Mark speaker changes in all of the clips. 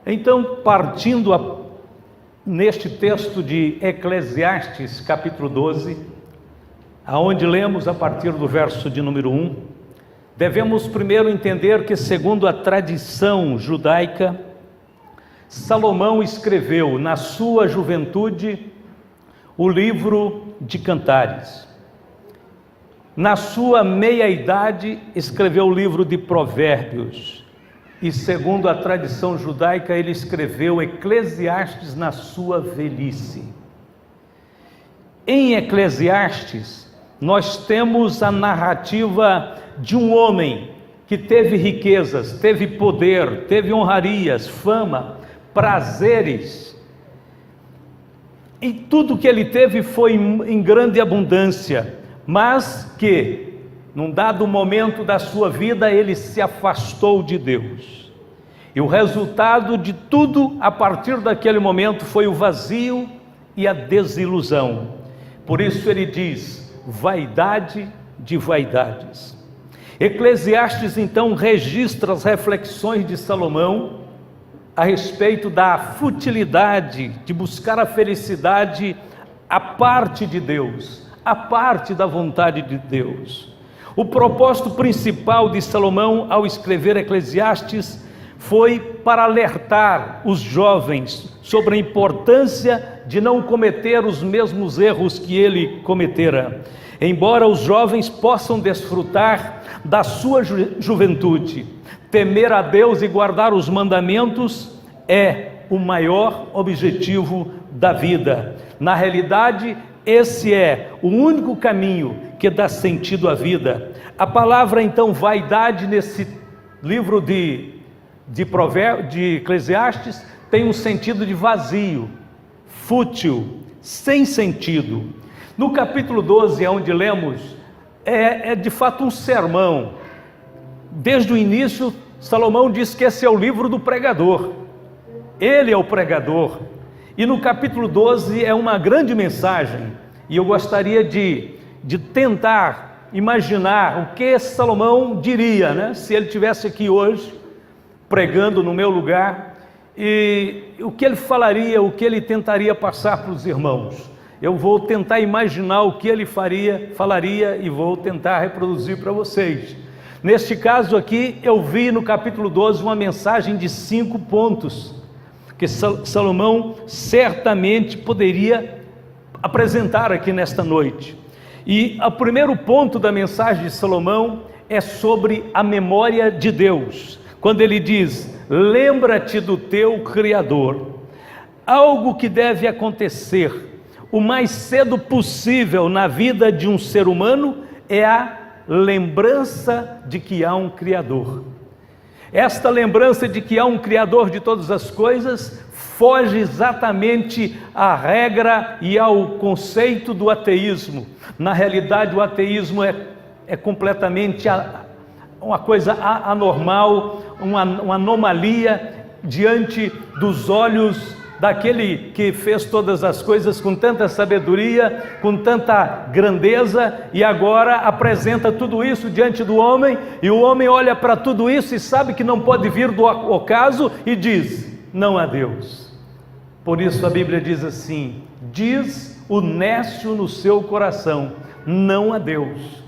Speaker 1: Então, partindo neste texto de Eclesiastes, capítulo 12, aonde lemos a partir do verso de número 1, devemos primeiro entender que, segundo a tradição judaica, Salomão escreveu na sua juventude o livro de Cantares. Na sua meia-idade escreveu o livro de Provérbios. E segundo a tradição judaica, ele escreveu Eclesiastes na sua velhice. Em Eclesiastes, nós temos a narrativa de um homem que teve riquezas, teve poder, teve honrarias, fama, prazeres. E tudo que ele teve foi em grande abundância, mas que, num dado momento da sua vida, ele se afastou de Deus. E o resultado de tudo, a partir daquele momento, foi o vazio e a desilusão. Por isso ele diz, vaidade de vaidades. Eclesiastes, então, registra as reflexões de Salomão a respeito da futilidade de buscar a felicidade à parte de Deus, à parte da vontade de Deus. O propósito principal de Salomão ao escrever Eclesiastes foi para alertar os jovens sobre a importância de não cometer os mesmos erros que ele cometera. Embora os jovens possam desfrutar da sua juventude, temer a Deus e guardar os mandamentos é o maior objetivo da vida. Na realidade, esse é o único caminho que dá sentido à vida. A palavra, então, vaidade, nesse livro de Eclesiastes, tem um sentido de vazio, fútil, sem sentido. No capítulo 12, onde lemos, é de fato um sermão. Desde o início, Salomão diz que esse é o livro do pregador. Ele é o pregador. E no capítulo 12 é uma grande mensagem. E eu gostaria de tentar imaginar o que Salomão diria, né? Se ele estivesse aqui hoje, pregando no meu lugar, e o que ele falaria, o que ele tentaria passar para os irmãos. Eu vou tentar imaginar o que ele falaria e vou tentar reproduzir para vocês. Neste caso aqui, eu vi no capítulo 12 uma mensagem de 5 pontos, que Salomão certamente poderia apresentar aqui nesta noite. E o primeiro ponto da mensagem de Salomão é sobre a memória de Deus. Quando ele diz, lembra-te do teu Criador. Algo que deve acontecer o mais cedo possível na vida de um ser humano é a lembrança de que há um Criador. Esta lembrança de que há um Criador de todas as coisas foge exatamente à regra e ao conceito do ateísmo. Na realidade, o ateísmo é completamente uma coisa anormal, uma anomalia diante dos olhos daquele que fez todas as coisas com tanta sabedoria, com tanta grandeza, e agora apresenta tudo isso diante do homem, e o homem olha para tudo isso e sabe que não pode vir do ocaso e diz, não há Deus. Por isso a Bíblia diz assim, diz o nécio no seu coração, não há Deus.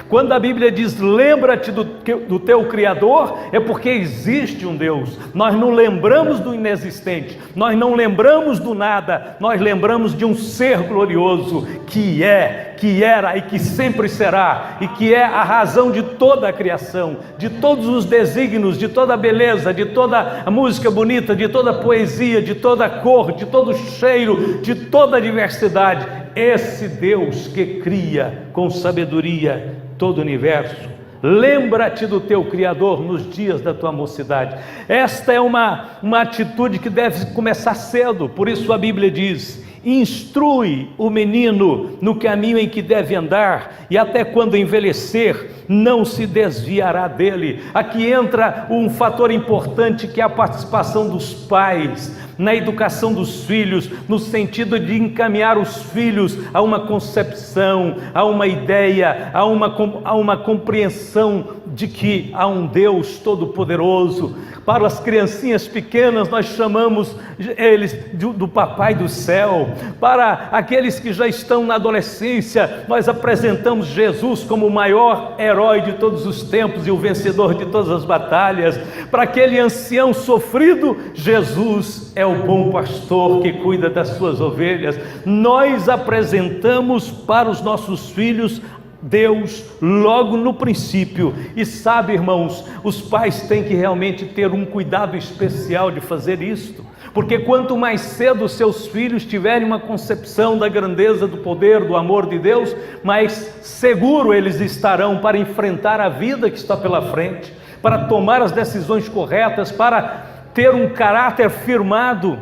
Speaker 1: Quando a Bíblia diz, lembra-te do teu Criador, é porque existe um Deus. Nós não lembramos do inexistente, nós não lembramos do nada, nós lembramos de um ser glorioso, que era e que sempre será, e que é a razão de toda a criação, de todos os desígnios, de toda a beleza, de toda a música bonita, de toda a poesia, de toda a cor, de todo o cheiro, de toda a diversidade. Esse Deus que cria com sabedoria todo o universo. Lembra-te do teu Criador nos dias da tua mocidade. Esta é uma atitude que deve começar cedo. Por isso a Bíblia diz, instrui o menino no caminho em que deve andar, e até quando envelhecer não se desviará dele. Aqui entra um fator importante, que é a participação dos pais na educação dos filhos, no sentido de encaminhar os filhos a uma concepção, a uma ideia, a uma compreensão de que há um Deus Todo-Poderoso. Para as criancinhas pequenas, nós chamamos eles do Papai do Céu. Para aqueles que já estão na adolescência, nós apresentamos Jesus como o maior herói de todos os tempos e o vencedor de todas as batalhas. Para aquele ancião sofrido, Jesus é o bom pastor que cuida das suas ovelhas. Nós apresentamos para os nossos filhos Deus logo no princípio. E sabe, irmãos, os pais têm que realmente ter um cuidado especial de fazer isto, porque quanto mais cedo os seus filhos tiverem uma concepção da grandeza, do poder, do amor de Deus, mais seguro eles estarão para enfrentar a vida que está pela frente, para tomar as decisões corretas, para ter um caráter firmado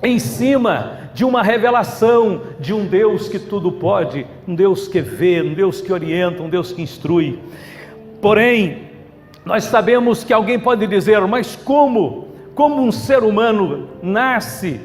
Speaker 1: em cima de uma revelação de um Deus que tudo pode, um Deus que vê, um Deus que orienta, um Deus que instrui. Porém, nós sabemos que alguém pode dizer, mas como um ser humano nasce,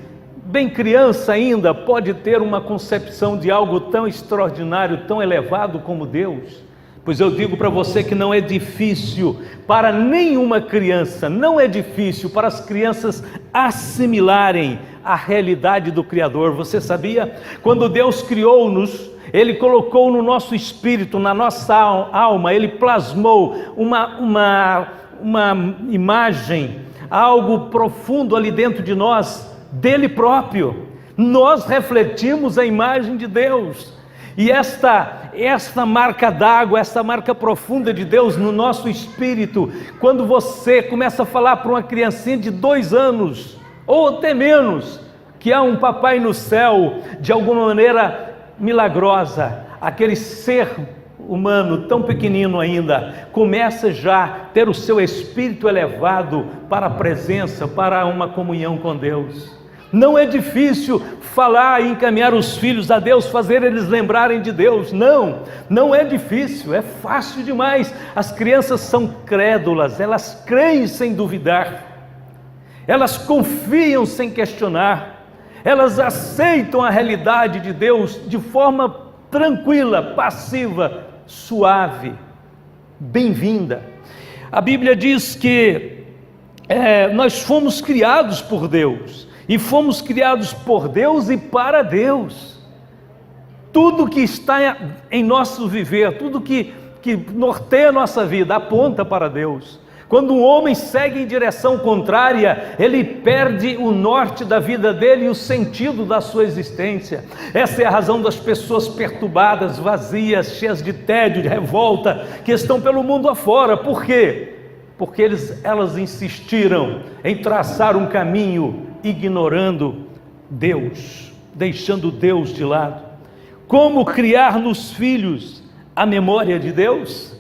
Speaker 1: bem criança ainda, pode ter uma concepção de algo tão extraordinário, tão elevado como Deus? Pois eu digo para você que não é difícil para nenhuma criança, não é difícil para as crianças assimilarem a realidade do Criador. Você sabia? Quando Deus criou-nos, Ele colocou no nosso espírito, na nossa alma, Ele plasmou uma imagem, algo profundo ali dentro de nós, dele próprio. Nós refletimos a imagem de Deus. E esta marca d'água, essa marca profunda de Deus no nosso espírito, quando você começa a falar para uma criancinha de 2 anos, ou até menos, que há um papai no céu, de alguma maneira milagrosa, aquele ser humano tão pequenino ainda, começa já a ter o seu espírito elevado para a presença, para uma comunhão com Deus. Não é difícil falar e encaminhar os filhos a Deus, fazer eles lembrarem de Deus. Não é difícil, é fácil demais. As crianças são crédulas, elas creem sem duvidar, elas confiam sem questionar, elas aceitam a realidade de Deus de forma tranquila, passiva, suave, bem-vinda. A Bíblia diz que nós fomos criados por Deus, e fomos criados por Deus e para Deus. Tudo que está em nosso viver, tudo que norteia a nossa vida, aponta para Deus. Quando um homem segue em direção contrária, ele perde o norte da vida dele e o sentido da sua existência. Essa é a razão das pessoas perturbadas, vazias, cheias de tédio, de revolta, que estão pelo mundo afora. Por quê? Porque elas insistiram em traçar um caminho ignorando Deus, deixando Deus de lado. Como criar nos filhos a memória de Deus?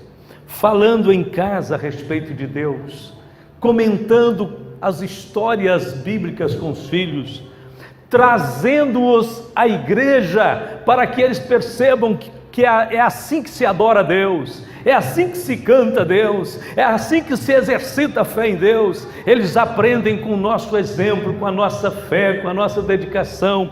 Speaker 1: Falando em casa a respeito de Deus, comentando as histórias bíblicas com os filhos, trazendo-os à igreja para que eles percebam que é assim que se adora a Deus, é assim que se canta a Deus, é assim que se exercita a fé em Deus. Eles aprendem com o nosso exemplo, com a nossa fé, com a nossa dedicação,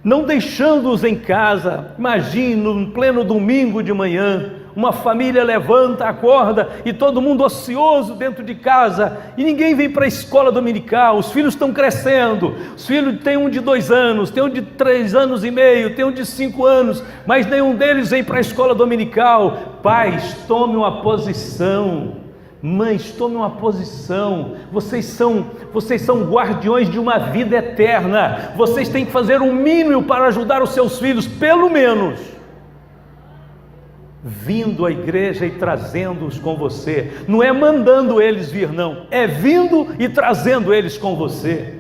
Speaker 1: não deixando-os em casa. Imagine, no pleno domingo de manhã, uma família levanta, acorda e todo mundo ocioso dentro de casa, e ninguém vem para a escola dominical. Os filhos estão crescendo, os filhos tem um de 2 anos, tem um de 3 anos e meio, tem um de 5 anos, mas nenhum deles vem para a escola dominical. Pais, tome uma posição. Mães, tome uma posição. Vocês são guardiões de uma vida eterna. Vocês têm que fazer o mínimo para ajudar os seus filhos, pelo menos vindo à igreja e trazendo-os com você. Não é mandando eles vir, não, é vindo e trazendo eles com você.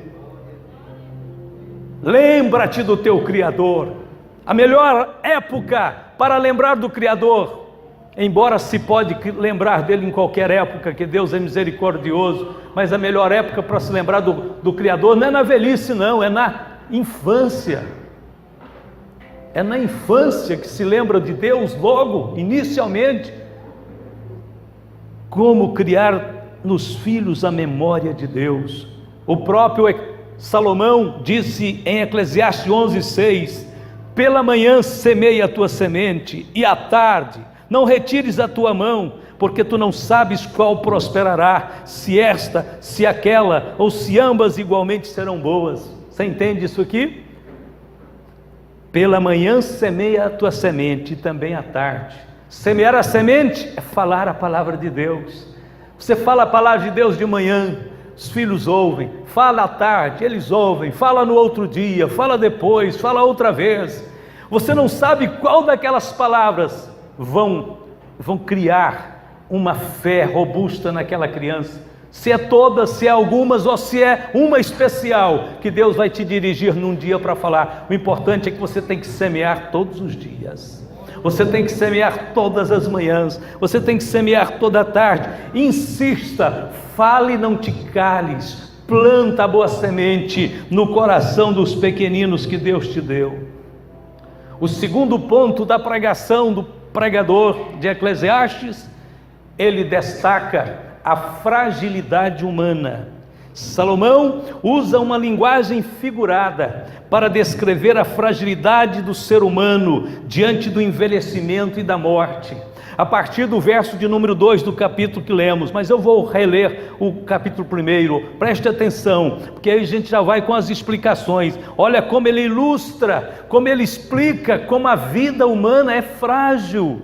Speaker 1: Lembra-te do teu Criador. A melhor época para lembrar do Criador, embora se pode lembrar dele em qualquer época, que Deus é misericordioso, mas a melhor época para se lembrar do Criador não é na velhice, não, é na infância. É na infância que se lembra de Deus logo, inicialmente. Como criar nos filhos a memória de Deus? O próprio Salomão disse em Eclesiastes 11:6: pela manhã semeia a tua semente, e à tarde não retires a tua mão, porque tu não sabes qual prosperará, se esta, se aquela, ou se ambas igualmente serão boas. Você entende isso aqui? Pela manhã semeia a tua semente, e também à tarde. Semear a semente é falar a palavra de Deus. Você fala a palavra de Deus de manhã, os filhos ouvem, fala à tarde, eles ouvem, fala no outro dia, fala depois, fala outra vez. Você não sabe qual daquelas palavras vão criar uma fé robusta naquela criança. Se é todas, se é algumas, ou se é uma especial que Deus vai te dirigir num dia para falar. O importante é que você tem que semear todos os dias. Você tem que semear todas as manhãs, você tem que semear toda a tarde. Insista, fale, não te cales, planta a boa semente no coração dos pequeninos que Deus te deu. O segundo ponto da pregação do pregador de Eclesiastes, ele destaca a fragilidade humana. Salomão usa uma linguagem figurada para descrever a fragilidade do ser humano diante do envelhecimento e da morte. A partir do verso de número 2 do capítulo que lemos, mas eu vou reler o capítulo 1, preste atenção, porque aí a gente já vai com as explicações. Olha como ele ilustra, como ele explica como a vida humana é frágil,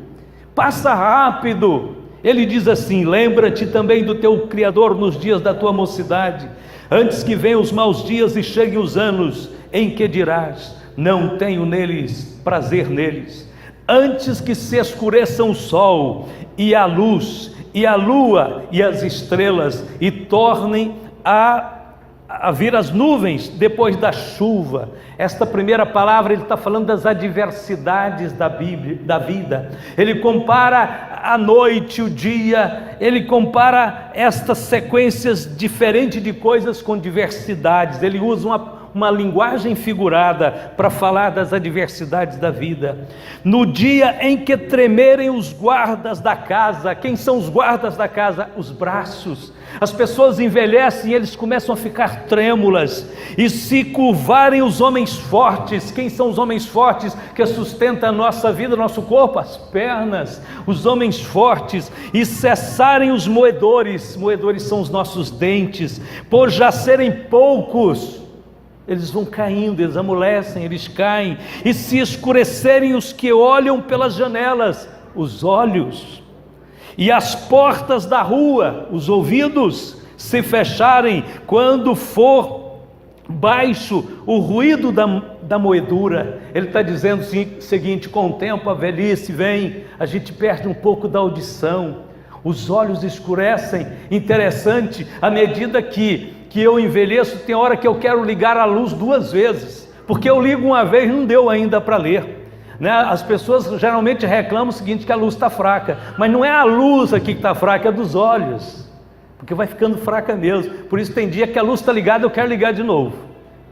Speaker 1: passa rápido. Ele diz assim: lembra-te também do teu Criador nos dias da tua mocidade, antes que venham os maus dias e cheguem os anos em que dirás, não tenho neles prazer neles. Antes que se escureçam o sol e a luz e a lua e as estrelas, e tornem a vir as nuvens depois da chuva. Esta primeira palavra, ele está falando das adversidades da vida. Ele compara a noite, o dia, ele compara estas sequências diferentes de coisas com diversidades. Ele usa uma linguagem figurada para falar das adversidades da vida. No dia em que tremerem os guardas da casa. Quem são os guardas da casa? Os braços. As pessoas envelhecem e eles começam a ficar trêmulas, e se curvarem os homens fortes. Quem são os homens fortes que sustentam a nossa vida, nosso corpo? As pernas, os homens fortes. E cessarem os moedores. Moedores são os nossos dentes, por já serem poucos. Eles vão caindo, eles amolecem, eles caem. E se escurecerem os que olham pelas janelas, os olhos. E as portas da rua, os ouvidos, se fecharem quando for baixo o ruído da moedura. Ele está dizendo o seguinte: com o tempo a velhice vem, a gente perde um pouco da audição, os olhos escurecem. Interessante, à medida que eu envelheço, tem hora que eu quero ligar a luz 2 vezes, porque eu ligo uma vez, não deu ainda para ler. As pessoas geralmente reclamam o seguinte, que a luz está fraca, mas não é a luz aqui que está fraca, é dos olhos, porque vai ficando fraca mesmo. Por isso tem dia que a luz está ligada, eu quero ligar de novo,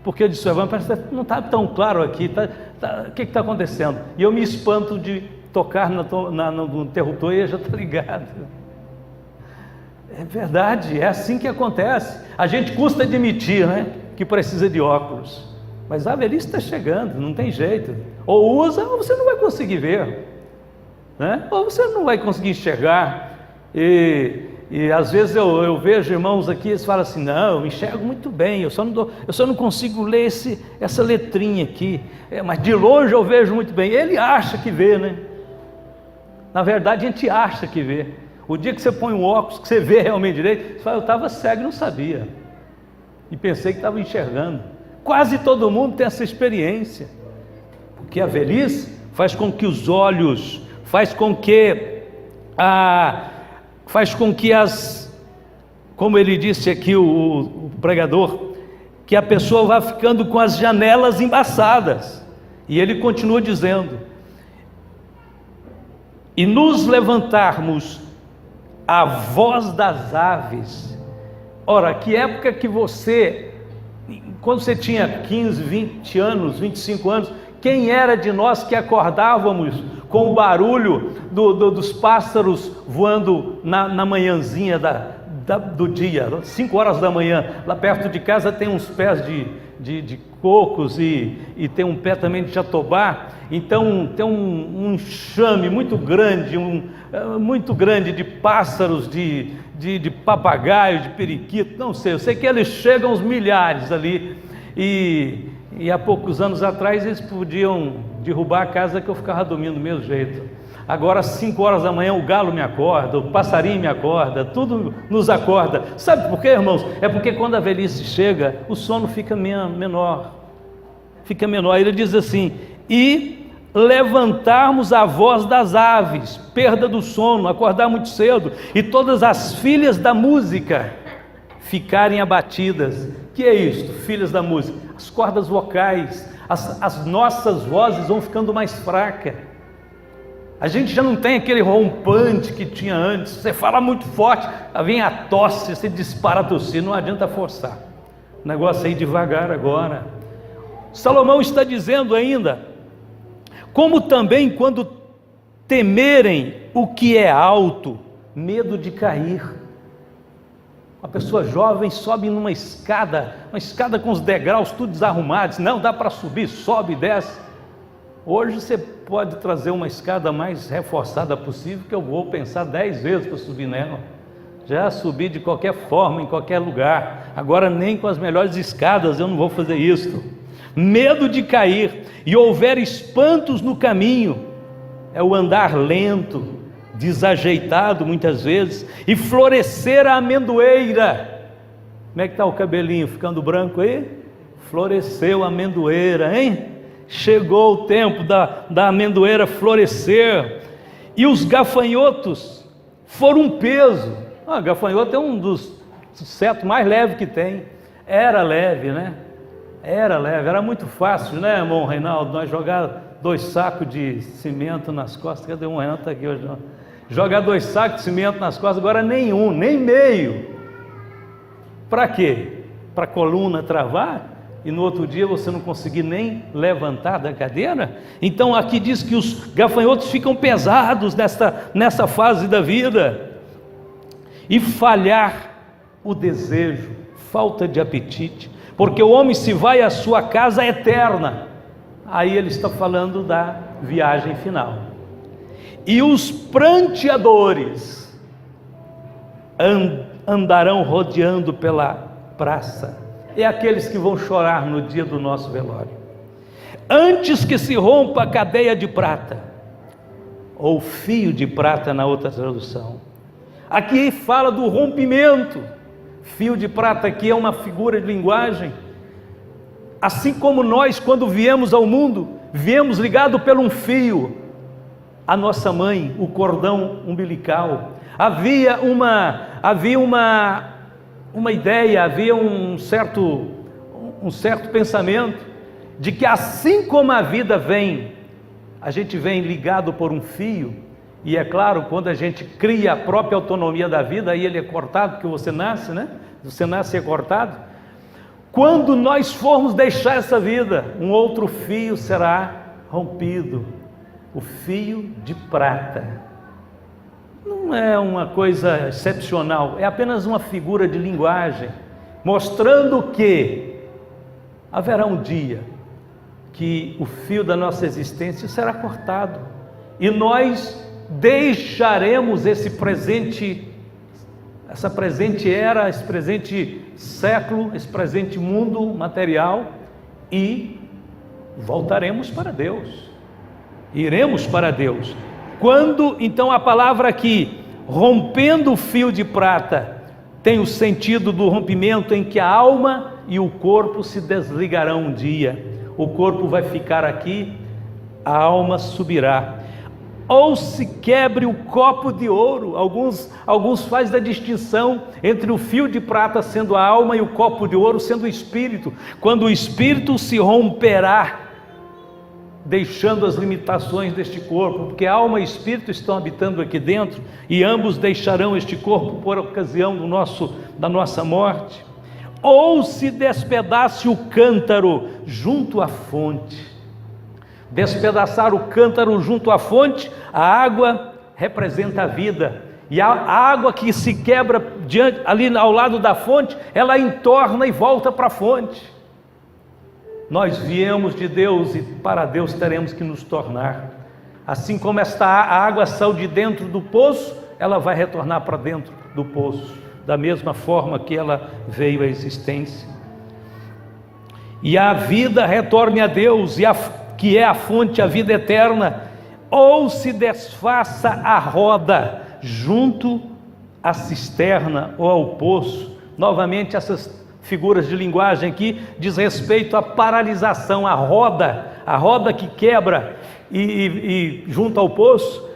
Speaker 1: porque eu disse: parece que não está tão claro aqui, o que está acontecendo? E eu me espanto de tocar no interruptor e já está ligado. É verdade, é assim que acontece. A gente custa admitir, que precisa de óculos, mas a velhice está chegando, não tem jeito. Ou usa, ou você não vai conseguir ver, ou você não vai conseguir enxergar. E às vezes eu vejo irmãos aqui, eles falam assim: não, eu enxergo muito bem, eu só não consigo ler essa letrinha aqui, mas de longe eu vejo muito bem. Ele acha que vê, Na verdade a gente acha que vê. O dia que você põe um óculos, que você vê realmente direito, você fala: eu estava cego e não sabia, e pensei que estava enxergando. Quase todo mundo tem essa experiência, porque a velhice faz com que os olhos, faz com que como ele disse aqui o pregador, que a pessoa vai ficando com as janelas embaçadas. E ele continua dizendo: e nos levantarmos a voz das aves. Ora, que época que quando você tinha 15, 20 anos, 25 anos, quem era de nós que acordávamos com o barulho dos pássaros voando na manhãzinha do dia, 5 horas da manhã. Lá perto de casa tem uns pés de cocos e tem um pé também de jatobá. Então tem um enxame muito grande, muito grande de pássaros, de papagaio, de periquito, não sei. Eu sei que eles chegam aos milhares ali. E há poucos anos atrás eles podiam derrubar a casa que eu ficava dormindo do mesmo jeito. Agora às 5 horas da manhã o galo me acorda, o passarinho me acorda, tudo nos acorda. Sabe por quê, irmãos? É porque quando a velhice chega, o sono fica menor. Fica menor. Ele diz assim: e levantarmos a voz das aves, perda do sono, acordar muito cedo, e todas as filhas da música ficarem abatidas. Que é isto, filhas da música? As cordas vocais, as nossas vozes vão ficando mais fracas. A gente já não tem aquele rompante que tinha antes. Você fala muito forte, vem a tosse, você dispara a tossir, não adianta forçar. O negócio é ir devagar agora. Salomão está dizendo ainda: como também quando temerem o que é alto, medo de cair. Uma pessoa jovem sobe numa escada, uma escada com os degraus tudo desarrumados, não dá para subir, sobe e desce. Hoje você pode trazer uma escada mais reforçada possível, que eu vou pensar 10 vezes para subir nela. Já subi de qualquer forma, em qualquer lugar. Agora nem com as melhores escadas eu não vou fazer isso. Medo de cair, e houver espantos no caminho, é o andar lento, desajeitado muitas vezes, e florescer a amendoeira. Como é que está o cabelinho ficando branco aí? Floresceu a amendoeira, hein? Chegou o tempo da amendoeira florescer. E os gafanhotos foram um peso. Gafanhoto é um dos insetos mais leves que tem. Era leve, né? Era leve, era muito fácil, né, irmão Reinaldo? Nós jogar 2 sacos de cimento nas costas. Cadê um Reinaldo aqui hoje? Não. Jogar 2 sacos de cimento nas costas, agora nenhum, nem meio. Para quê? Para a coluna travar? E no outro dia você não conseguir nem levantar da cadeira? Então aqui diz que os gafanhotos ficam pesados nessa fase da vida. E falhar o desejo, falta de apetite, porque o homem se vai à sua casa eterna. Aí ele está falando da viagem final. E os pranteadores andarão rodeando pela praça. É aqueles que vão chorar no dia do nosso velório. Antes que se rompa a cadeia de prata, ou fio de prata na outra tradução. Aqui fala do rompimento. Fio de prata aqui é uma figura de linguagem. Assim como nós, quando viemos ao mundo, viemos ligado por um fio. A nossa mãe, o cordão umbilical. Havia uma ideia, havia um certo pensamento de que assim como a vida vem, a gente vem ligado por um fio, e é claro, quando a gente cria a própria autonomia da vida, aí ele é cortado, porque você nasce, né? Você nasce e é cortado. Quando nós formos deixar essa vida, um outro fio será rompido, o fio de prata. Não é uma coisa excepcional, é apenas uma figura de linguagem, mostrando que haverá um dia que o fio da nossa existência será cortado, e nós deixaremos essa presente era, esse presente século, esse presente mundo material, e voltaremos para Deus, iremos para Deus. Quando, então, a palavra aqui, rompendo o fio de prata, tem o sentido do rompimento em que a alma e o corpo se desligarão um dia. O corpo vai ficar aqui, a alma subirá. Ou se quebre o copo de ouro. Alguns fazem a distinção entre o fio de prata sendo a alma e o copo de ouro sendo o espírito. Quando o espírito se romperá, deixando as limitações deste corpo, porque alma e espírito estão habitando aqui dentro, e ambos deixarão este corpo por ocasião da nossa morte. Ou se despedace o cântaro junto à fonte. Despedaçar o cântaro junto à fonte, a água representa a vida, e a água que se quebra ali ao lado da fonte, ela entorna e volta para a fonte. Nós viemos de Deus e para Deus teremos que nos tornar. Assim como a água saiu de dentro do poço, ela vai retornar para dentro do poço, da mesma forma que ela veio à existência. E a vida retorne a Deus, que é a fonte, a vida eterna, ou se desfaça a roda junto à cisterna ou ao poço. Novamente, essas figuras de linguagem aqui diz respeito à paralisação, a roda que quebra e junto ao poço.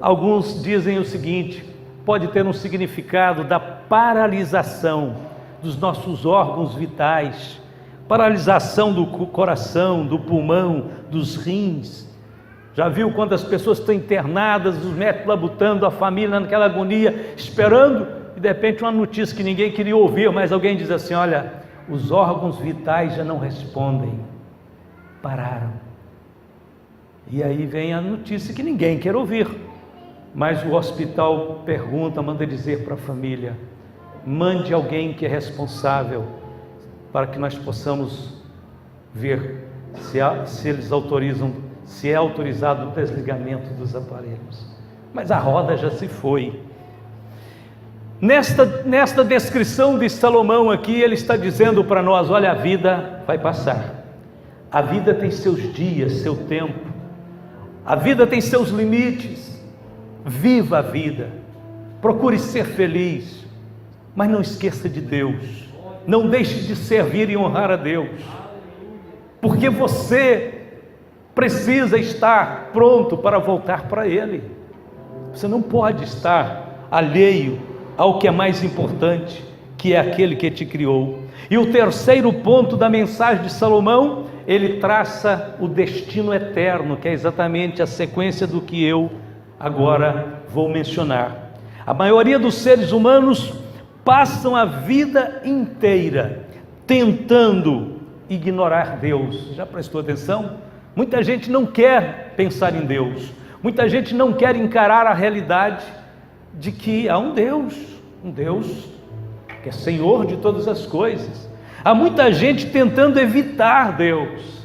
Speaker 1: Alguns dizem o seguinte: pode ter um significado da paralisação dos nossos órgãos vitais, paralisação do coração, do pulmão, dos rins. Já viu quando as pessoas estão internadas, os médicos labutando, a família naquela agonia, esperando, e de repente uma notícia que ninguém queria ouvir, mas alguém diz assim: olha, os órgãos vitais já não respondem, pararam. E aí vem a notícia que ninguém quer ouvir, mas o hospital manda dizer para a família: mande alguém que é responsável, para que nós possamos ver se eles autorizam, se é autorizado o desligamento dos aparelhos. Mas a roda já se foi. Nesta descrição de Salomão aqui, ele está dizendo para nós: olha, a vida vai passar, a vida tem seus dias, seu tempo, a vida tem seus limites. Viva a vida, procure ser feliz, mas não esqueça de Deus, não deixe de servir e honrar a Deus, porque você precisa estar pronto para voltar para Ele. Você não pode estar alheio ao que é mais importante, que é aquele que te criou. E o terceiro ponto da mensagem de Salomão, ele traça o destino eterno, que é exatamente a sequência do que eu agora vou mencionar. A maioria dos seres humanos passam a vida inteira tentando ignorar Deus. Já prestou atenção? Muita gente não quer pensar em Deus, muita gente não quer encarar a realidade de que há um Deus que é Senhor de todas as coisas. Há muita gente tentando evitar Deus,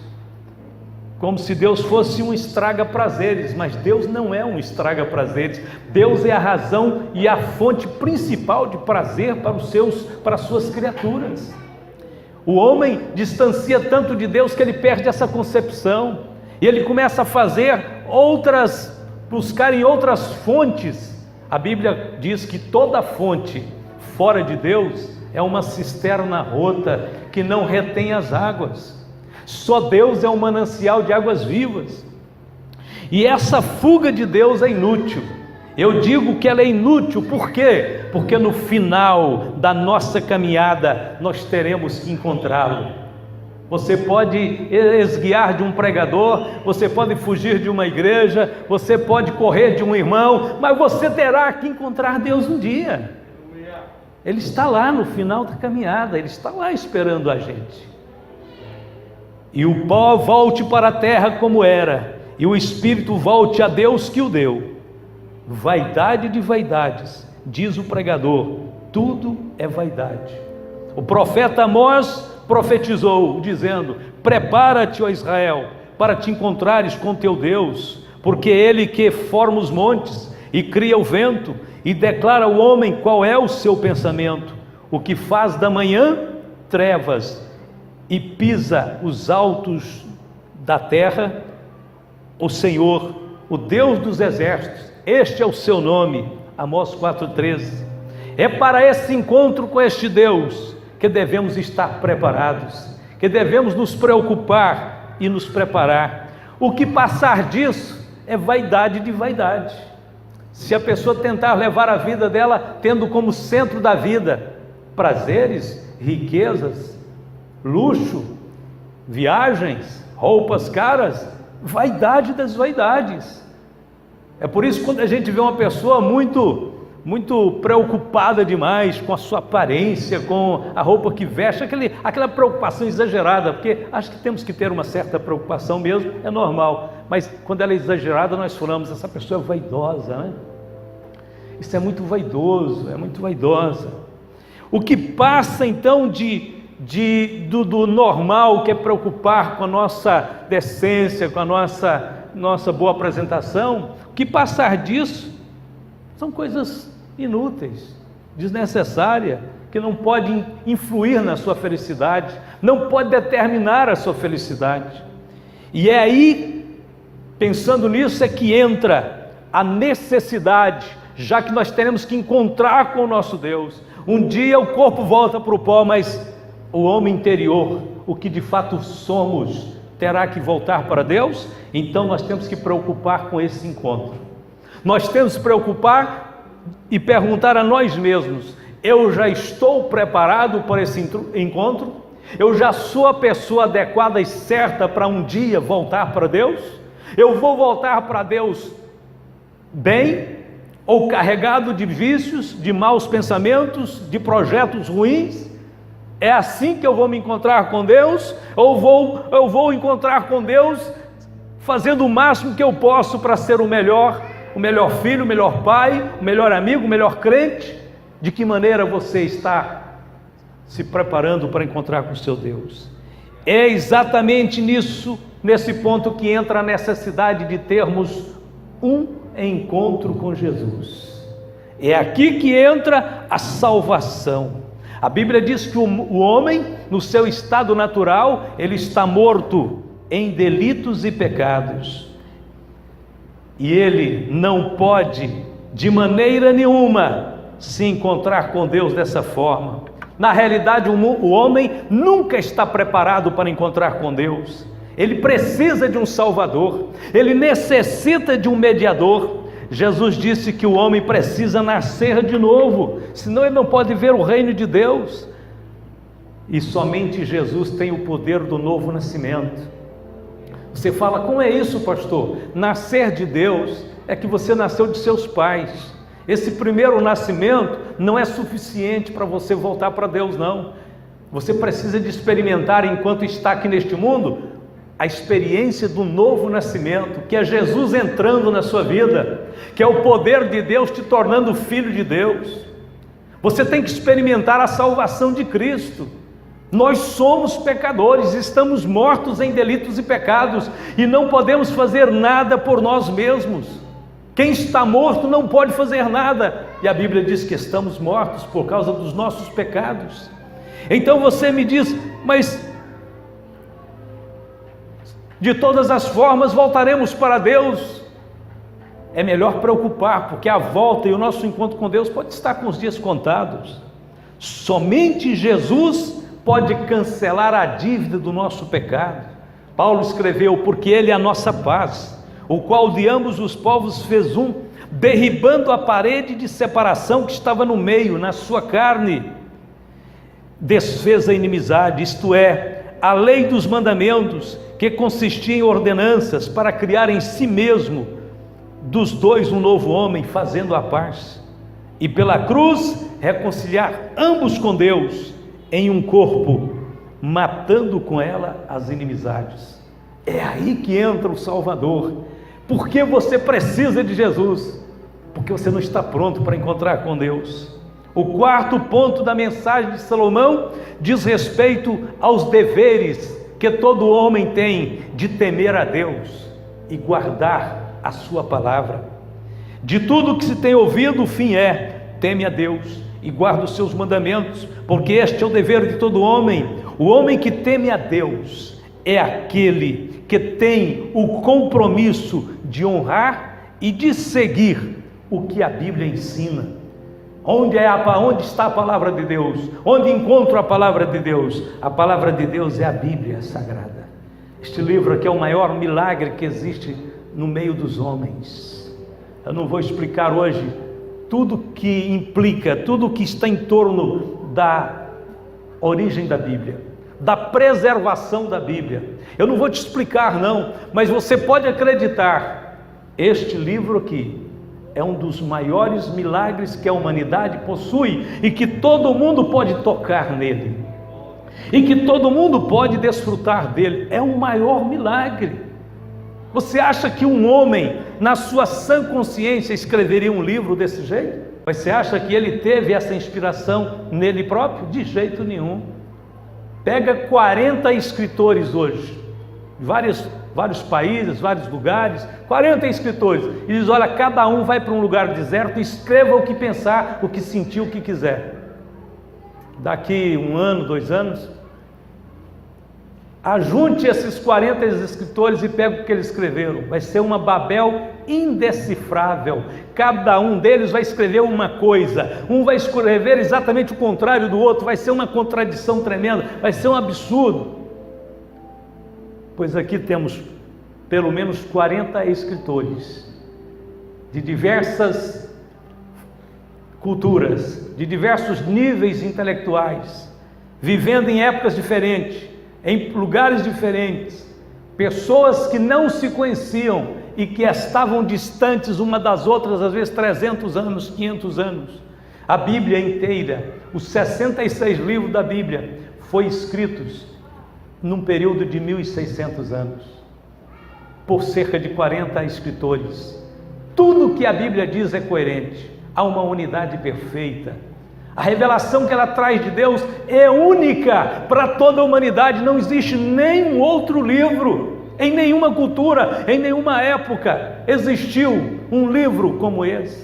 Speaker 1: como se Deus fosse um estraga-prazeres, mas Deus não é um estraga-prazeres. Deus é a razão e a fonte principal de prazer para as suas criaturas. O homem distancia tanto de Deus que ele perde essa concepção, e ele começa a buscar em outras fontes. A Bíblia diz que toda fonte fora de Deus é uma cisterna rota que não retém as águas. Só Deus é um manancial de águas vivas, e essa fuga de Deus é inútil. Eu digo que ela é inútil, por quê? Porque no final da nossa caminhada nós teremos que encontrá-lo. Você pode esguiar de um pregador, você pode fugir de uma igreja, você pode correr de um irmão, mas você terá que encontrar Deus um dia. Ele está lá no final da caminhada, Ele está lá esperando a gente. E o pó volte para a terra como era, e o espírito volte a Deus que o deu. Vaidade de vaidades, diz o pregador, tudo é vaidade. O profeta Amós profetizou, dizendo: prepara-te, ó Israel, para te encontrares com teu Deus, porque Ele que forma os montes e cria o vento, e declara ao homem qual é o seu pensamento, o que faz da manhã trevas e pisa os altos da terra. O Senhor, o Deus dos exércitos, este é o seu nome. Amós 4,13. É para esse encontro com este Deus que devemos estar preparados, que devemos nos preocupar e nos preparar. O que passar disso é vaidade de vaidade. Se a pessoa tentar levar a vida dela tendo como centro da vida prazeres, riquezas, luxo, viagens, roupas caras, vaidade das vaidades. É por isso que quando a gente vê uma pessoa muito preocupada demais com a sua aparência, com a roupa que veste, aquela preocupação exagerada, porque acho que temos que ter uma certa preocupação mesmo, é normal, mas quando ela é exagerada nós falamos, essa pessoa é vaidosa, né? Isso é muito vaidoso, é muito vaidosa. O que passa então do normal, que é preocupar com a nossa decência, com a nossa boa apresentação, o que passar disso são coisas inúteis, desnecessárias, que não podem influir na sua felicidade, não pode determinar a sua felicidade. E é aí, pensando nisso, é que entra a necessidade, já que nós teremos que encontrar com o nosso Deus. Um dia o corpo volta para o pó, mas o homem interior, o que de fato somos, terá que voltar para Deus. Então nós temos que preocupar com esse encontro. Nós temos que preocupar e perguntar a nós mesmos: eu já estou preparado para esse encontro? Eu já sou a pessoa adequada e certa para um dia voltar para Deus? Eu vou voltar para Deus bem, ou carregado de vícios, de maus pensamentos, de projetos ruins? É assim que eu vou me encontrar com Deus? Ou eu vou encontrar com Deus fazendo o máximo que eu posso para ser o melhor filho, o melhor pai, o melhor amigo, o melhor crente? De que maneira você está se preparando para encontrar com o seu Deus? É exatamente nesse ponto que entra a necessidade de termos um encontro com Jesus. É aqui que entra a salvação. A Bíblia diz que o homem, no seu estado natural, ele está morto em delitos e pecados. E ele não pode, de maneira nenhuma, se encontrar com Deus dessa forma. Na realidade, o homem nunca está preparado para encontrar com Deus. Ele precisa de um Salvador, ele necessita de um mediador. Jesus disse que o homem precisa nascer de novo, senão ele não pode ver o reino de Deus. E somente Jesus tem o poder do novo nascimento. Você fala: como é isso, pastor? Nascer de Deus é que você nasceu de seus pais. Esse primeiro nascimento não é suficiente para você voltar para Deus, não. Você precisa de experimentar, enquanto está aqui neste mundo, a experiência do novo nascimento, que é Jesus entrando na sua vida, que é o poder de Deus te tornando filho de Deus. Você tem que experimentar a salvação de Cristo. Nós somos pecadores, estamos mortos em delitos e pecados, e não podemos fazer nada por nós mesmos. Quem está morto não pode fazer nada, e a Bíblia diz que estamos mortos por causa dos nossos pecados. Então você me diz: mas de todas as formas voltaremos para Deus? É melhor preocupar, porque a volta e o nosso encontro com Deus pode estar com os dias contados. Somente Jesus pode cancelar a dívida do nosso pecado. Paulo escreveu: porque Ele é a nossa paz, o qual de ambos os povos fez um, derribando a parede de separação que estava no meio, na sua carne, desfez a inimizade, isto é, a lei dos mandamentos, que consistia em ordenanças, para criar em si mesmo dos dois um novo homem, fazendo a paz, e pela cruz reconciliar ambos com Deus em um corpo, matando com ela as inimizades. É aí que entra o Salvador. Por que você precisa de Jesus? Porque você não está pronto para encontrar com Deus. O quarto ponto da mensagem de Salomão diz respeito aos deveres que todo homem tem de temer a Deus e guardar a sua palavra. De tudo que se tem ouvido, o fim é: teme a Deus e guarda os seus mandamentos, porque este é o dever de todo homem. O homem que teme a Deus é aquele que tem o compromisso de honrar e de seguir o que a Bíblia ensina. Onde está a palavra de Deus? Onde encontro a palavra de Deus? A palavra de Deus é a Bíblia Sagrada. Este livro aqui é o maior milagre que existe no meio dos homens. Eu não vou explicar hoje tudo que implica, tudo que está em torno da origem da Bíblia, da preservação da Bíblia. Eu não vou te explicar não, mas você pode acreditar, este livro aqui é um dos maiores milagres que a humanidade possui, e que todo mundo pode tocar nele, e que todo mundo pode desfrutar dele. É o maior milagre. Você acha que um homem, na sua sã consciência, escreveria um livro desse jeito? Mas você acha que ele teve essa inspiração nele próprio? De jeito nenhum. Pega 40 escritores hoje, vários países, vários lugares, 40 escritores, e diz: olha, cada um vai para um lugar deserto e escreva o que pensar, o que sentir, o que quiser. Daqui 1 ano, 2 anos, ajunte esses 40 escritores e pega o que eles escreveram. Vai ser uma Babel indecifrável. Cada um deles vai escrever uma coisa, um vai escrever exatamente o contrário do outro, vai ser uma contradição tremenda, vai ser um absurdo. Pois aqui temos pelo menos 40 escritores de diversas culturas, de diversos níveis intelectuais, vivendo em épocas diferentes, em lugares diferentes, pessoas que não se conheciam e que estavam distantes uma das outras, às vezes 300 anos, 500 anos. A Bíblia inteira, os 66 livros da Bíblia, foram escritos num período de 1.600 anos, por cerca de 40 escritores. Tudo que a Bíblia diz é coerente, há uma unidade perfeita. A revelação que ela traz de Deus é única para toda a humanidade. Não existe nenhum outro livro, em nenhuma cultura, em nenhuma época, existiu um livro como esse.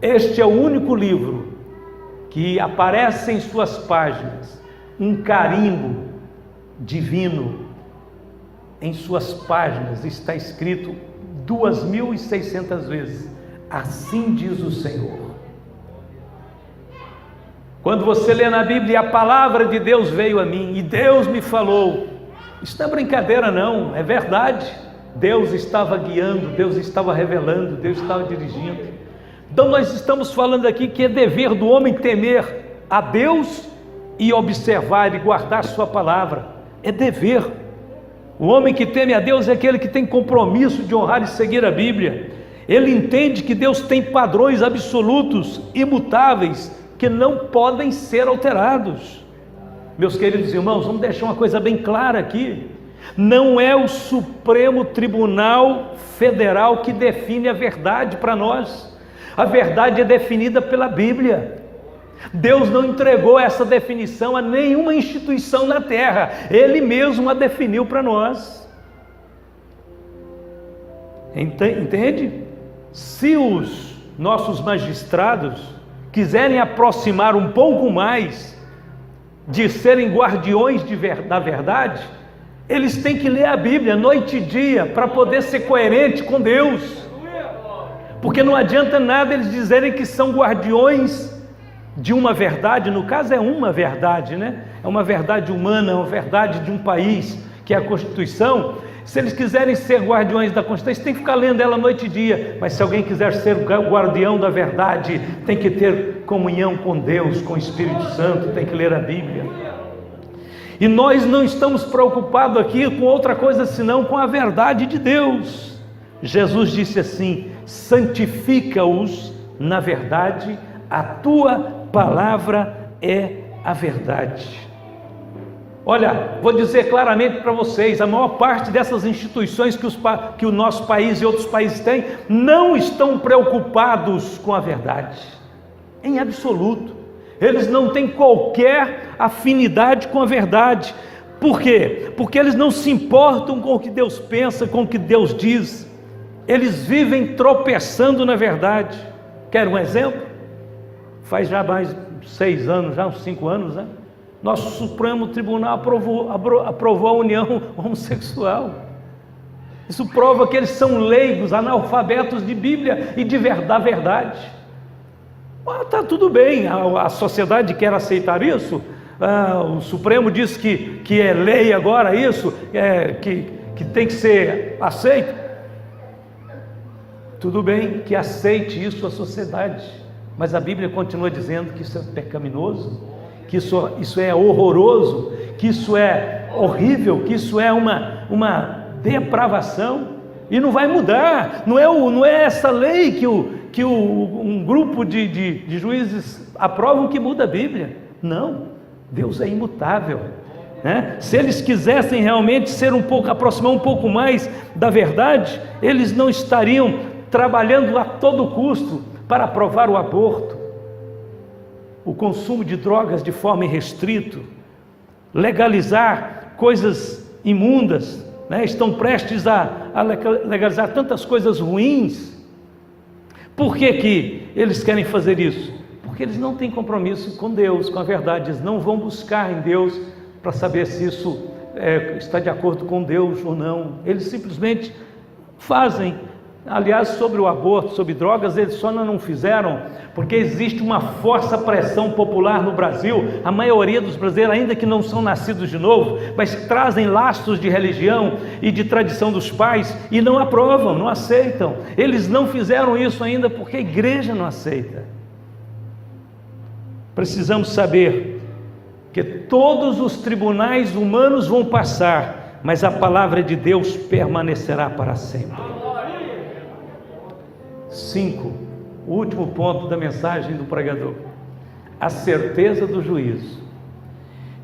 Speaker 1: Este é o único livro que aparece em suas páginas um carimbo divino. Em suas páginas está escrito 2.600 vezes: assim diz o Senhor. Quando você lê na Bíblia: a palavra de Deus veio a mim e Deus me falou, isso não é brincadeira não, é verdade. Deus estava guiando, Deus estava revelando, Deus estava dirigindo. Então nós estamos falando aqui que é dever do homem temer a Deus e observar e guardar sua palavra. É dever. O homem que teme a Deus é aquele que tem compromisso de honrar e seguir a Bíblia. Ele entende que Deus tem padrões absolutos, imutáveis, que não podem ser alterados. Meus queridos irmãos, vamos deixar uma coisa bem clara aqui: não é o Supremo Tribunal Federal que define a verdade para nós. A verdade é definida pela Bíblia. Deus não entregou essa definição a nenhuma instituição na terra, Ele mesmo a definiu para nós. Entende? Se os nossos magistrados quiserem aproximar um pouco mais de serem guardiões da verdade, eles têm que ler a Bíblia noite e dia para poder ser coerente com Deus. Porque não adianta nada eles dizerem que são guardiões de uma verdade, no caso é uma verdade, né? É uma verdade humana, é uma verdade de um país, que é a Constituição. Se eles quiserem ser guardiões da Constituição, tem que ficar lendo ela noite e dia. Mas se alguém quiser ser guardião da verdade, tem que ter comunhão com Deus, com o Espírito Santo, tem que ler a Bíblia. E nós não estamos preocupados aqui com outra coisa senão com a verdade de Deus. Jesus disse assim: santifica-os na verdade, a tua palavra é a verdade. Olha, vou dizer claramente para vocês: a maior parte dessas instituições que o nosso país e outros países têm, não estão preocupados com a verdade, em absoluto. Eles não têm qualquer afinidade com a verdade. Por quê? Porque eles não se importam com o que Deus pensa, com o que Deus diz. Eles vivem tropeçando na verdade. Quer um exemplo? Faz já mais 6 anos, já uns 5 anos, né? Nosso Supremo Tribunal aprovou a união homossexual. Isso prova que eles são leigos, analfabetos de Bíblia e da verdade. Está tudo bem, a sociedade quer aceitar isso. O Supremo diz que é lei agora isso, que tem que ser aceito. Tudo bem que aceite isso a sociedade, mas a Bíblia continua dizendo que isso é pecaminoso, que isso é horroroso, que isso é horrível, que isso é uma depravação, e não vai mudar. Não é essa lei que um grupo de juízes aprovam que muda a Bíblia. Não, Deus é imutável, né? Se eles quisessem realmente aproximar um pouco mais da verdade, eles não estariam trabalhando a todo custo para aprovar o aborto, o consumo de drogas de forma irrestrita, legalizar coisas imundas, né? Estão prestes a legalizar tantas coisas ruins. Por que que eles querem fazer isso? Porque eles não têm compromisso com Deus, com a verdade. Eles não vão buscar em Deus para saber se isso está de acordo com Deus ou não. Eles simplesmente fazem. Aliás, sobre o aborto, sobre drogas, eles só não fizeram porque existe uma forte pressão popular no Brasil. A maioria dos brasileiros, ainda que não são nascidos de novo, mas trazem laços de religião e de tradição dos pais e não aprovam, não aceitam. Eles não fizeram isso ainda porque a igreja não aceita. Precisamos saber que todos os tribunais humanos vão passar, mas a palavra de Deus permanecerá para sempre. 5, o último ponto da mensagem do pregador: a certeza do juízo.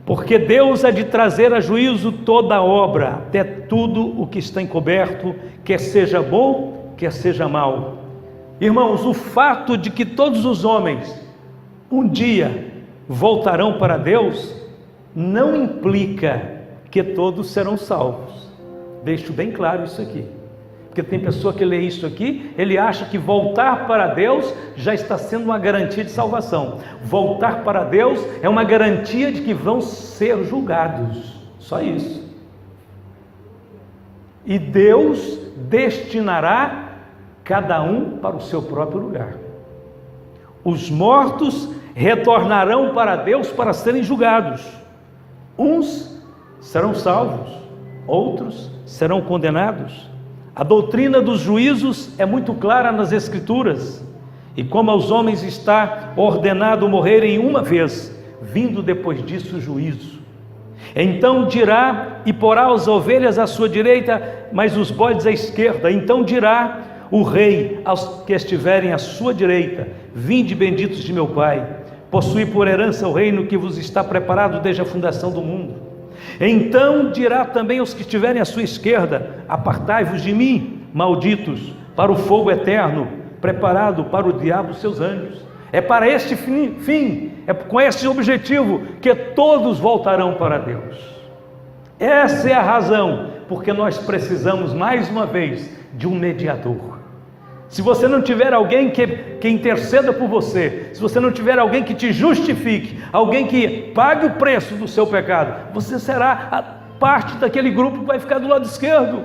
Speaker 1: Porque Deus há de trazer a juízo toda a obra, até tudo o que está encoberto, quer seja bom, quer seja mal. Irmãos, o fato de que todos os homens um dia voltarão para Deus não implica que todos serão salvos. Deixo bem claro isso aqui. Porque tem pessoa que lê isso aqui, ele acha que voltar para Deus já está sendo uma garantia de salvação. Voltar para Deus é uma garantia de que vão ser julgados. Só isso. E Deus destinará cada um para o seu próprio lugar. Os mortos retornarão para Deus para serem julgados. Uns serão salvos, outros serão condenados. A doutrina dos juízos é muito clara nas Escrituras, e como aos homens está ordenado morrerem uma vez, vindo depois disso o juízo. Então dirá, e porá as ovelhas à sua direita, mas os bodes à esquerda. Então dirá o rei aos que estiverem à sua direita: vinde benditos de meu Pai, possuí por herança o reino que vos está preparado desde a fundação do mundo. Então dirá também aos que estiverem à sua esquerda: apartai-vos de mim, malditos, para o fogo eterno, preparado para o diabo e seus anjos. É para este fim, é com este objetivo que todos voltarão para Deus. Essa é a razão porque nós precisamos mais uma vez de um mediador. Se você não tiver alguém que interceda por você, se você não tiver alguém que te justifique, alguém que pague o preço do seu pecado, você será a parte daquele grupo que vai ficar do lado esquerdo.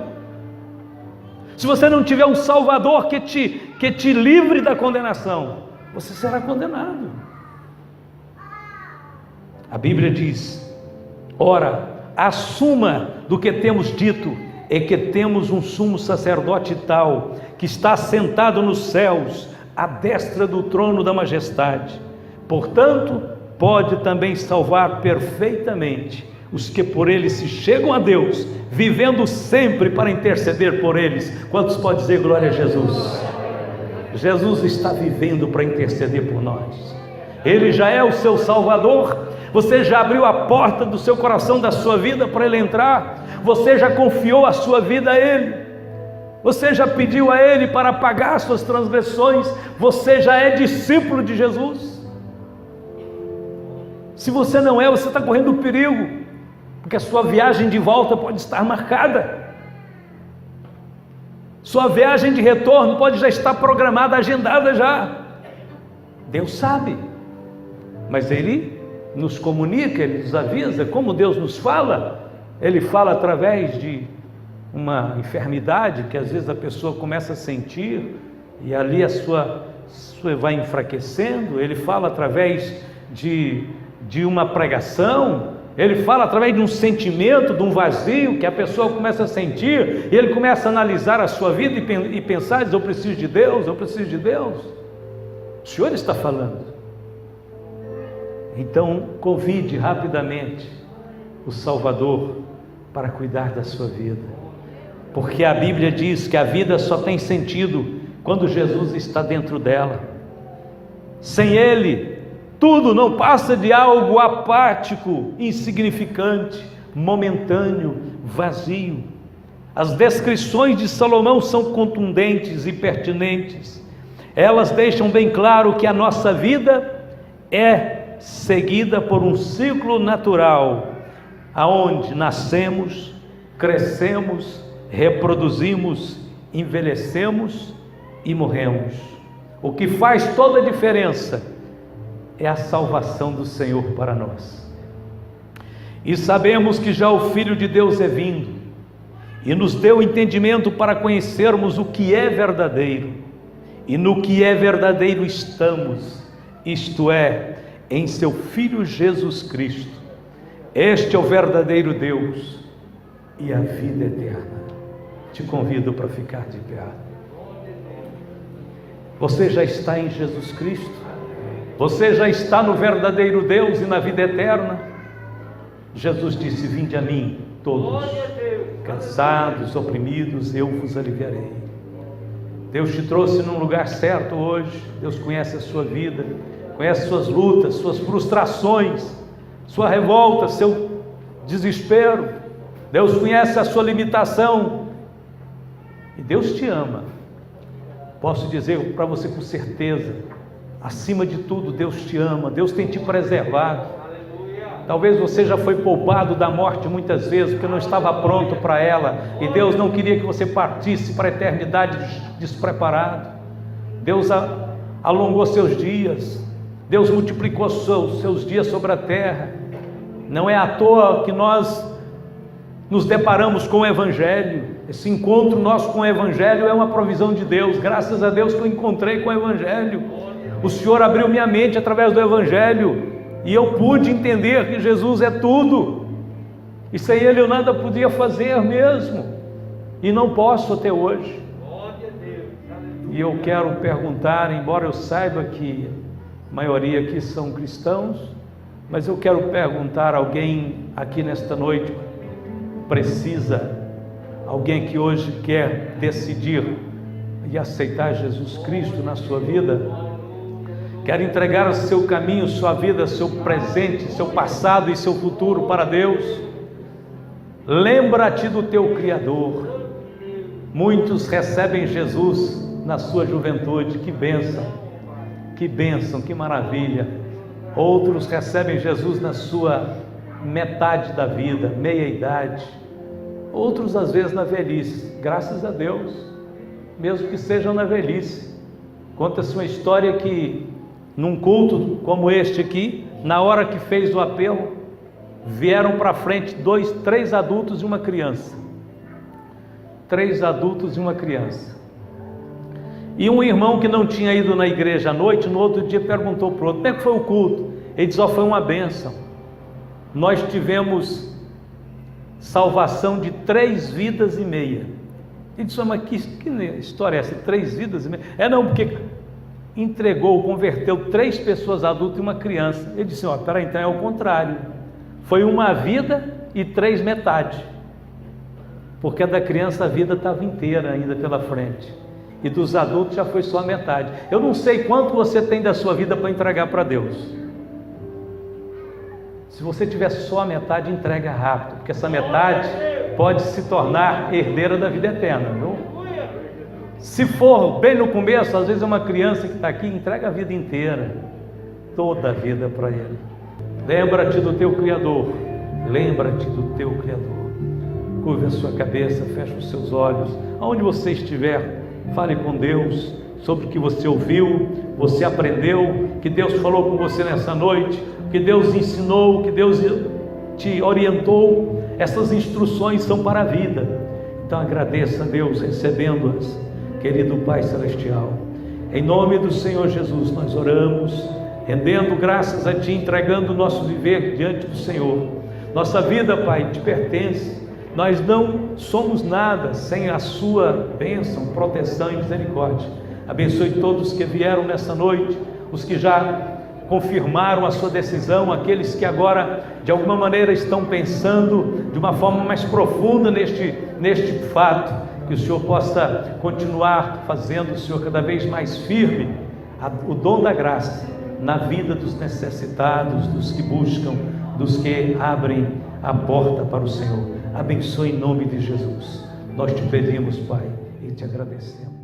Speaker 1: Se você não tiver um Salvador que te livre da condenação, você será condenado. A Bíblia diz: ora, a suma do que temos dito é que temos um sumo sacerdote tal, que está sentado nos céus, à destra do trono da majestade. Portanto, pode também salvar perfeitamente os que por ele se chegam a Deus, vivendo sempre para interceder por eles. Quantos podem dizer glória a Jesus? Jesus está vivendo para interceder por nós. Ele já é o seu Salvador. Você já abriu a porta do seu coração, da sua vida, para ele entrar. Você já confiou a sua vida a ele. Você já pediu a ele para pagar as suas transgressões. Você já é discípulo de Jesus. Se você não é, você está correndo perigo, porque a sua viagem de volta pode estar marcada. Sua viagem de retorno pode já estar programada, agendada já. Deus sabe, mas ele nos comunica, ele nos avisa. Como Deus nos fala? Ele fala através de uma enfermidade que às vezes a pessoa começa a sentir, e ali a sua vai enfraquecendo. Ele fala através de uma pregação. Ele fala através de um sentimento, de um vazio que a pessoa começa a sentir, e ele começa a analisar a sua vida e pensar: diz, eu preciso de Deus, eu preciso de Deus. O Senhor está falando. Então convide rapidamente o Salvador para cuidar da sua vida, porque a Bíblia diz que a vida só tem sentido quando Jesus está dentro dela. Sem Ele, tudo não passa de algo apático, insignificante, momentâneo, vazio. As descrições de Salomão são contundentes e pertinentes. Elas deixam bem claro que a nossa vida é seguida por um ciclo natural, aonde nascemos, crescemos, reproduzimos, envelhecemos e morremos. O que faz toda a diferença é a salvação do Senhor para nós. E sabemos que já o Filho de Deus é vindo e nos deu entendimento para conhecermos o que é verdadeiro, e no que é verdadeiro estamos, isto é, em seu Filho Jesus Cristo. Este é o verdadeiro Deus e a vida eterna. Te convido para ficar de pé. Você já está em Jesus Cristo? Você já está no verdadeiro Deus e na vida eterna? Jesus disse: vinde a mim, todos cansados, oprimidos, eu vos aliviarei. Deus te trouxe num lugar certo hoje. Deus conhece a sua vida, conhece suas lutas, suas frustrações, sua revolta, seu desespero. Deus conhece a sua limitação e Deus te ama. Posso dizer para você com certeza, acima de tudo, Deus te ama. Deus tem te preservado. Talvez você já foi poupado da morte muitas vezes, porque não estava pronto para ela, e Deus não queria que você partisse para a eternidade despreparado. Deus alongou seus dias, Deus multiplicou seus dias sobre a terra. Não é à toa que nós nos deparamos com o Evangelho. Esse encontro nosso com o Evangelho é uma provisão de Deus. Graças a Deus que eu encontrei com o Evangelho. O Senhor abriu minha mente através do Evangelho, e eu pude entender que Jesus é tudo, e sem Ele eu nada podia fazer mesmo, e não posso até hoje. E eu quero perguntar, embora eu saiba que a maioria aqui são cristãos, mas eu quero perguntar a alguém aqui nesta noite, alguém que hoje quer decidir e aceitar Jesus Cristo na sua vida, quer entregar o seu caminho, sua vida, seu presente, seu passado e seu futuro para Deus. Lembra-te do teu Criador. Muitos recebem Jesus na sua juventude, que bênção, que maravilha. Outros recebem Jesus na sua metade da vida, meia idade. Outros às vezes na velhice, graças a Deus, mesmo que sejam na velhice. Conta-se uma história que num culto como este aqui, na hora que fez o apelo, vieram para frente 3 adultos e uma criança. 3 adultos e uma criança. E um irmão que não tinha ido na igreja à noite, no outro dia perguntou para o outro: como é que foi o culto? Ele disse: foi uma bênção. Nós tivemos salvação de 3 vidas e meia. Ele disse: mas que história é essa? 3 vidas e meia? Não, porque converteu 3 pessoas adultas e uma criança. Ele disse: peraí, então é o contrário. Foi uma vida e 3 metade. Porque a da criança a vida estava inteira ainda pela frente. E dos adultos já foi só a metade. Eu não sei quanto você tem da sua vida para entregar para Deus. Se você tiver só a metade, entrega rápido, porque essa metade pode se tornar herdeira da vida eterna, viu? Se for bem no começo, às vezes é uma criança que está aqui, entrega a vida inteira, toda a vida para Ele. Lembra-te do teu Criador, lembra-te do teu Criador. Curve a sua cabeça, feche os seus olhos, aonde você estiver, fale com Deus sobre o que você ouviu, você aprendeu, que Deus falou com você nessa noite, que Deus ensinou, que Deus te orientou. Essas instruções são para a vida. Então agradeça a Deus recebendo-as, querido Pai Celestial. Em nome do Senhor Jesus nós oramos, rendendo graças a Ti, entregando o nosso viver diante do Senhor. Nossa vida, Pai, te pertence. Nós não somos nada sem a Sua bênção, proteção e misericórdia. Abençoe todos que vieram nessa noite, os que já confirmaram a sua decisão, aqueles que agora de alguma maneira estão pensando de uma forma mais profunda neste fato, que o Senhor possa continuar fazendo o Senhor cada vez mais firme o dom da graça na vida dos necessitados, dos que buscam, dos que abrem a porta para o Senhor. Abençoe em nome de Jesus. Nós te pedimos, Pai, e te agradecemos.